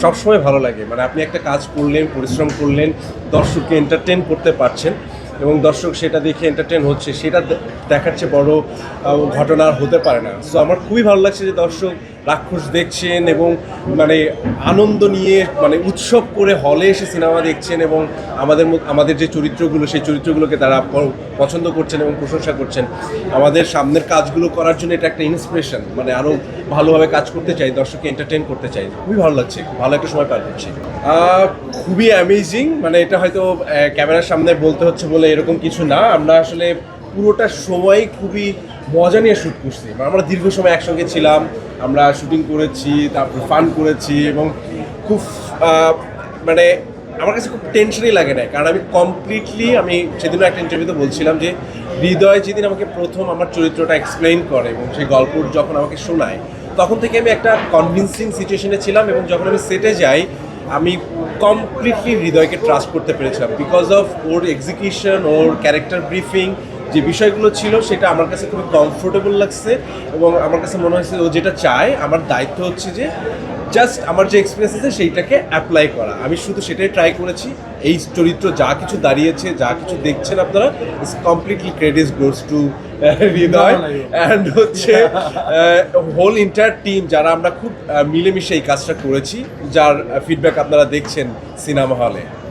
সবসময় ভালো লাগে। মানে আপনি একটা কাজ করলেন, পরিশ্রম করলেন, দর্শককে এন্টারটেন করতে পারছেন এবং দর্শক সেটা দেখে এন্টারটেন হচ্ছে, সেটা দেখার চেয়ে বড় ঘটনা আর হতে পারে না। সো আমার খুবই ভালো লাগছে যে দর্শক রাক্ষস দেখছেন এবং মানে আনন্দ নিয়ে মানে উৎসব করে হলে এসে সিনেমা দেখছেন এবং আমাদের যে চরিত্রগুলো সেই চরিত্রগুলোকে তারা পছন্দ করছেন এবং প্রশংসা করছেন। আমাদের সামনের কাজগুলো করার জন্য এটা একটা ইন্সপিরেশন, মানে আরও ভালোভাবে কাজ করতে চাই, দর্শককে এন্টারটেন করতে চাই। খুবই ভালো লাগছে, ভালো একটা সময় পার করছি। খুবই অ্যামেজিং, মানে এটা হয়তো ক্যামেরার সামনে বলতে হচ্ছে বলে এরকম কিছু না। আমরা আসলে পুরোটা সময় খুবই মজা নিয়ে শ্যুট করছি। আমরা দীর্ঘ সময় একসঙ্গে ছিলাম, আমরা শুটিং করেছি, তারপর ফান করেছি এবং খুব মানে আমার কাছে খুব টেনশনই লাগে না, কারণ আমি সেদিনও একটা ইন্টারভিউতে বলছিলাম যে হৃদয় যেদিন আমাকে প্রথম আমার চরিত্রটা এক্সপ্লেইন করে এবং সেই গল্প যখন আমাকে শোনায়, তখন থেকে আমি একটা কনভিন্সিং সিচুয়েশনে ছিলাম এবং যখন আমি সেটে যাই আমি কমপ্লিটলি হৃদয়কে ট্রাস্ট করতে পেরেছিলাম because of or execution, or character briefing, যে বিষয়গুলো ছিল সেটা আমার কাছে খুবই কমফোর্টেবল লাগছে এবং আমার কাছে মনে হয়েছে ও যেটা চায়, আমার দায়িত্ব হচ্ছে যে জাস্ট আমার যে এক্সপিরিয়েন্স আছে সেইটাকে অ্যাপ্লাই করা। আমি শুধু সেটাই ট্রাই করেছি। এই চরিত্র যা কিছু দাঁড়িয়েছে, যা কিছু দেখছেন আপনারা, it's completely credits goes to Hriday and হচ্ছে হোল এন্টায়ার টিম, যারা আমরা খুব মিলেমিশে এই কাজটা করেছি, যার ফিডব্যাক আপনারা দেখছেন সিনেমা হলে।